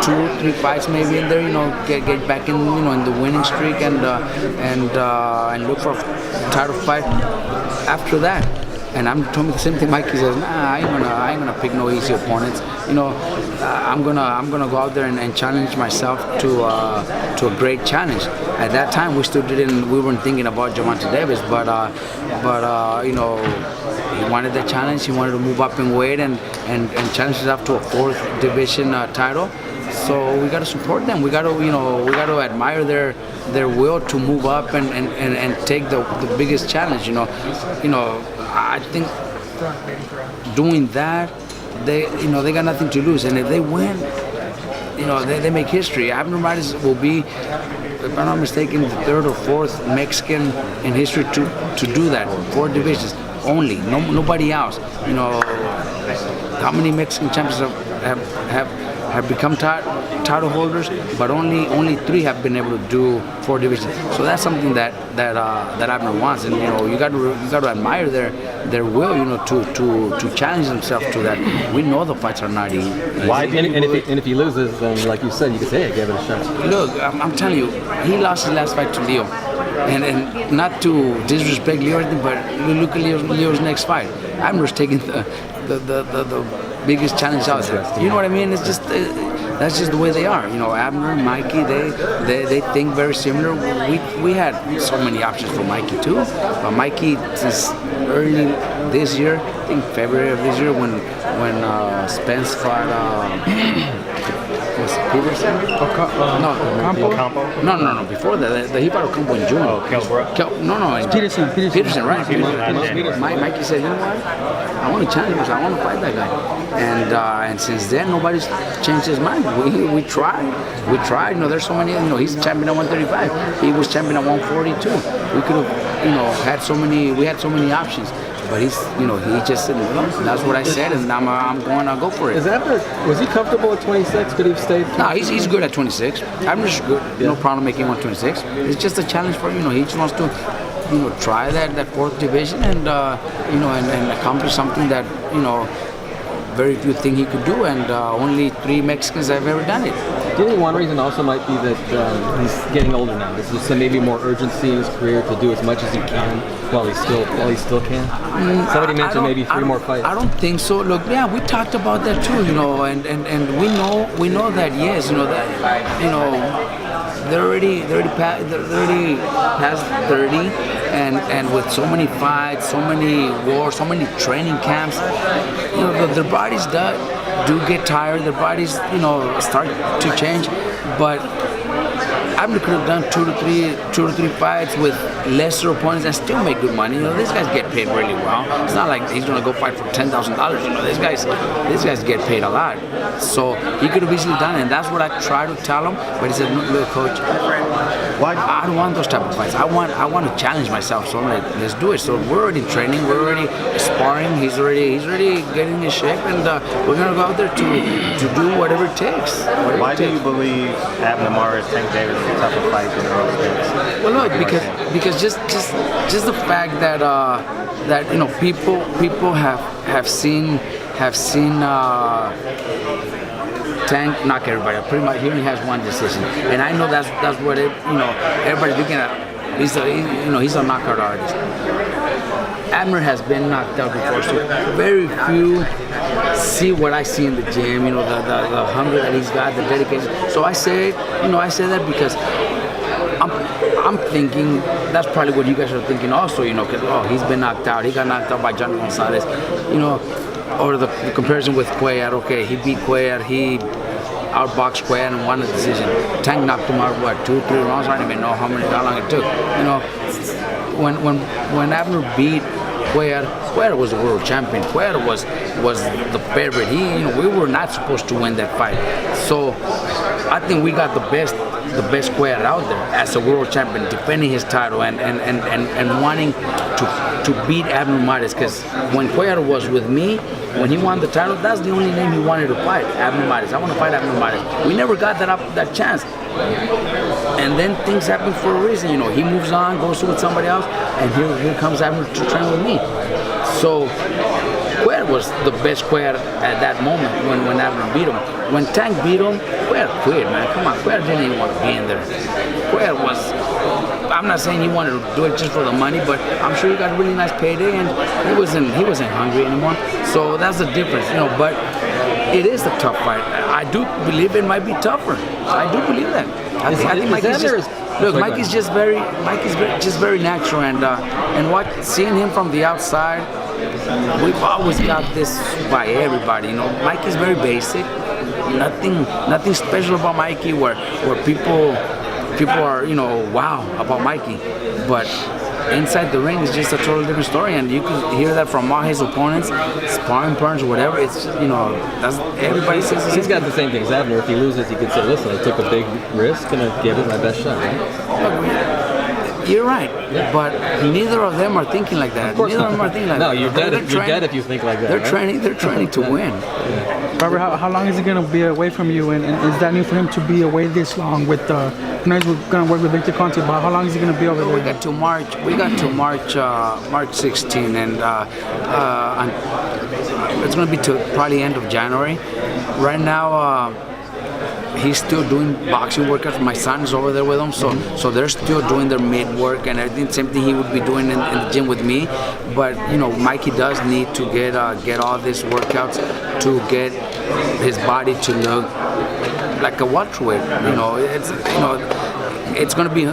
2-3 fights maybe in there. Get back in the winning streak and look for a title fight after that. And I'm told me the same thing. Mikey says, "Nah, I ain't gonna pick no easy opponents. I'm gonna go out there and challenge myself to a great challenge." At that time, we weren't thinking about Gervonta Davis, but he wanted the challenge. He wanted to move up in weight and challenge himself to a 4th division title. So we got to support them. We got to admire their will to move up and take the biggest challenge. I think doing that, they got nothing to lose, and if they win, they make history. Abner Mares will be, if I'm not mistaken, the 3rd or 4th Mexican in history to do that. 4 divisions only, nobody else. How many Mexican champions have become title holders, but only 3 have been able to do 4 divisions. So that's something that Abner wants, and you got to admire their will, to challenge themselves to that. We know the fights are not easy. Why? And if he loses, then like you said, you could say, "Hey, I gave it a shot." Look, I'm telling you, he lost his last fight to Leo, and not to disrespect Leo, but look at Leo's next fight. Abner's taking the biggest challenge out there. You know what I mean? It's just that's just the way they are. Abner, Mikey, they think very similar. We had so many options for Mikey too. But Mikey, since early this year, I think February of this year, when Spence fought was it Peterson? Ocampo? No. Before that, he fought Ocampo in June. Oh, No. Peterson, right? Mikey said, "You know what? I want to challenge him. I want to fight that guy." And since then, nobody's changed his mind. We tried. There's so many. He's champion at 135. He was champion at 142. We could have, had so many. We had so many options. But he just said, "That's what I said, and I'm going to go for it." Was he comfortable at 26? Could he have stayed? No, he's good at 26. I'm just good. No problem making 126. It's just a challenge for him. He just wants to, try that 4th division and and accomplish something that very few think he could do, and only 3 Mexicans have ever done it. Do you think one reason also might be that he's getting older now? Is there some maybe more urgency in his career to do as much as he can while he still can? Somebody mentioned maybe 3 more fights. I don't think so. Look, yeah, we talked about that too, and we know that yes, they're already past 30, and with so many fights, so many wars, so many training camps, their bodies do get tired. Their bodies, start to change, but Abner could have done 2 to 3 fights with lesser opponents and still make good money. These guys get paid really well. It's not like he's gonna go fight for $10,000. These guys get paid a lot. So he could have easily done it, and that's what I try to tell him. But he said, "Look, coach, I don't want those type of fights. I want to challenge myself. So I'm like, let's do it." So we're already training. We're already sparring. He's already getting in shape, and we're gonna go out there to do whatever it takes. Why do you believe Abner Mares, Tank Davis is a tougher fight than early days? Well, look, because just the fact that people have seen Tank knock everybody. Pretty much, he only has 1 decision, and I know that's what everybody's looking at. He's a knockout artist. Abner has been knocked out before, so very few see what I see in the gym. The hunger that he's got, the dedication. So I say that because I'm thinking that's probably what you guys are thinking also. Because he's been knocked out. He got knocked out by Johnny Gonzalez. Or the comparison with Cuellar. Okay, he beat Cuellar. He outboxed Cuellar and won the decision. Tank knocked him out 2-3 rounds. I don't even know how long it took. When Abner beat Cuellar was the world champion. Cuellar was the favorite. We were not supposed to win that fight. So I think we got the best Cuellar out there as a world champion, defending his title and wanting to beat Abner Mares. Because when Cuellar was with me, when he won the title, that's the only name he wanted to fight, Abner Mares. I want to fight Abner Mares. We never got that chance. And then things happen for a reason. He moves on, goes with somebody else, and here comes Abner to train with me. So Cuellar was the best Cuellar at that moment when Abner beat him. When Tank beat him, Cuellar quit, man. Come on, Cuellar didn't even want to be in there. Cuellar was, I'm not saying he wanted to do it just for the money, but I'm sure he got a really nice payday and he wasn't hungry anymore. So that's the difference, you know, but it is a tough fight. I do believe it might be tougher. I do believe that. I think Mikey's just, look, Mikey's just very natural, and seeing him from the outside, we've always got this by everybody. You know, Mikey's very basic. Nothing special about Mikey where people are, you know, wow about Mikey, but inside the ring is just a totally different story, and you can hear that from all his opponents, sparring partners, whatever. It's, you know, that's, everybody says he's got the same thing as Abner. If he loses, he could say, "Listen, I took a big risk and I gave it my best shot." Right? You're right, but neither of them are thinking like that. Neither of them are thinking like that. No, you're dead if you think like that. They're training to win. Robert, how long is he going to be away from you? And is that new for him to be away this long with I know he's going to work with Victor Conte, but how long is he going to be over there? We got to March 16, and it's going to be to probably end of January. Right now, he's still doing boxing workouts. My son is over there with him, so they're still doing their mid work and everything. Same thing he would be doing in the gym with me. But you know, Mikey does need to get all these workouts to get his body to look like a welterweight. You know, it's going to be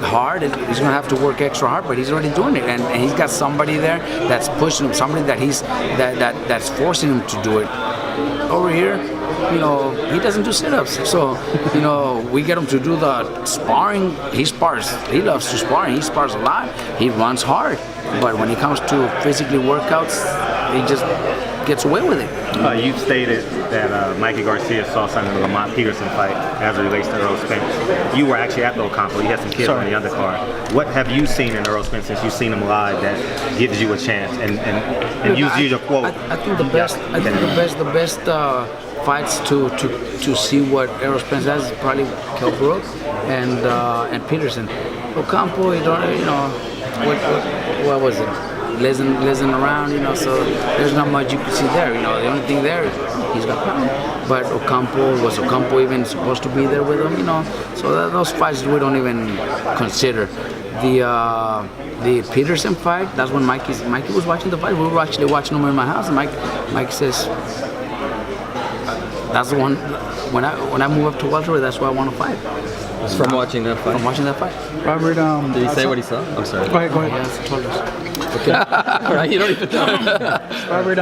hard. He's going to have to work extra hard, but he's already doing it, and he's got somebody there that's pushing him, somebody that's forcing him to do it. Over here, you know, he doesn't do sit-ups, so you know, we get him to do the sparring. He spars. He loves to spar. He spars a lot. He runs hard, but when it comes to physically workouts, he just gets away with it. You stated that Mikey Garcia saw something in the Lamont Peterson fight as it relates to Errol Spence. You were actually at the Ocampo. You had some kids on the undercard. What have you seen in Errol Spence since you've seen him live that gives you a chance? And use your quote. I think the best. I think the best fights to see what Errol Spence has is probably Kell Brook and Peterson. Ocampo, you know, what was it? Listen around, you know, so there's not much you can see there, you know. The only thing there, he's got power. But was Ocampo even supposed to be there with him, you know? So those fights we don't even consider. The Peterson fight, that's when Mikey was watching the fight. We were actually watching him in my house, and Mike says, that's the one, when I move up to welterweight, that's why I want to fight. It's from watching that fight? From watching that fight. Robert, did he say what he saw? I'm sorry. Go ahead. Yes, told us. Okay. All right, you don't even know. Robert,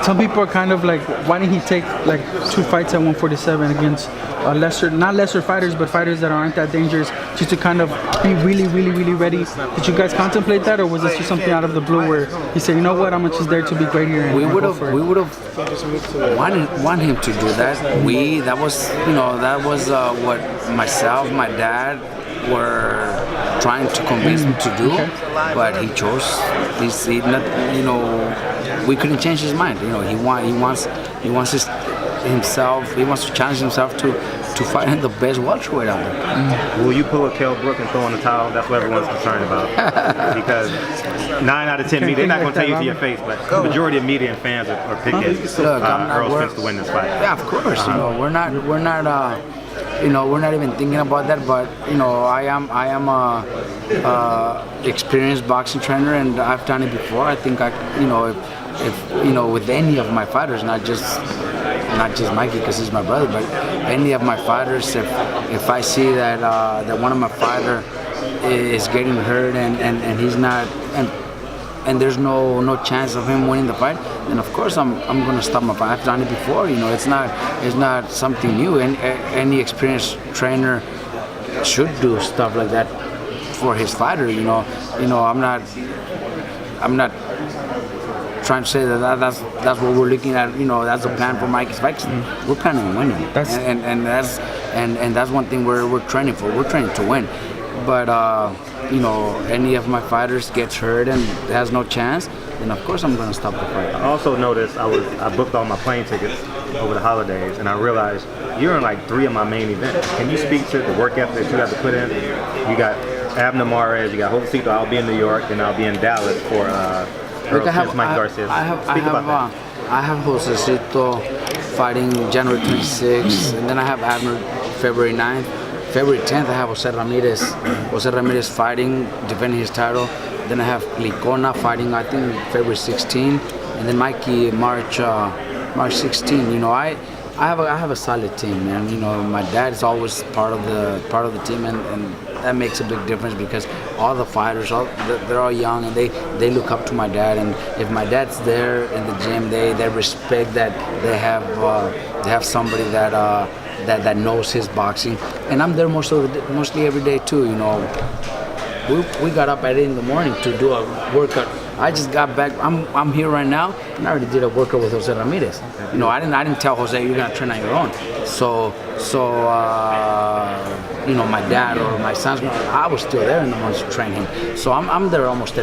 some people are kind of like, why didn't he take like 2 fights at 147 against not lesser fighters, but fighters that aren't that dangerous, just to kind of be really, really, really ready? Did you guys contemplate that, or was this just something out of the blue where he said, you know what, I'm just there to be great here? And we would have wanted him to do that. That was what myself, my dad were trying to convince him to do, but he chose. We couldn't change his mind. You know, he wants to challenge himself to fight in the best welterweight out there. Will you pull a Kell Brook and throw in the towel? That's what everyone's concerned about. Because 9 out of 10 media, they're not going to tell you to your face, but the majority of media and fans are picking Errol Spence to win this fight. Yeah, of course. You know, we're not even thinking about that. But you know, I am a experienced boxing trainer, and I've done it before. I think if with any of my fighters, not just Mikey because he's my brother, but any of my fighters, if I see that one of my fighters is getting hurt and he's not, and there's no chance of him winning the fight, then of course I'm gonna stop my fight. I've done it before. You know, it's not something new. Any experienced trainer should do stuff like that for his fighter. You know, I'm not trying to say that's what we're looking at. You know, that's the plan for Mikey's fights. We're planning on winning, and that's one thing we're training for. We're training to win. But any of my fighters gets hurt and has no chance, then of course I'm gonna stop the fight. I also noticed I booked all my plane tickets over the holidays, and I realized you're in like 3 of my main events. Can you speak to the work ethic that you have to put in? You got Abner Mares, you got Josecito. I'll be in New York, and I'll be in Dallas for Errol Look, Spence, Mikey Garcia? Speak about that. I have Josecito fighting January 26th, and then I have Abner February 9th. February 10th, I have Jose Ramirez. Jose Ramirez fighting, defending his title. Then I have Licona fighting, I think, February 16th, and then Mikey March 16th. You know, I have a solid team, man. You know, my dad is always part of the team, and that makes a big difference because all the fighters, they're all young, and they look up to my dad. And if my dad's there in the gym, they respect that they have somebody that knows his boxing. And I'm there mostly every day too. You know, we got up at 8 in the morning to do a workout. I just got back. I'm here right now, and I already did a workout with Jose Ramirez. You know, I didn't tell Jose you're gonna train on your own. So you know, my dad or my sons, I was still there in the morning to train him. So I'm there almost every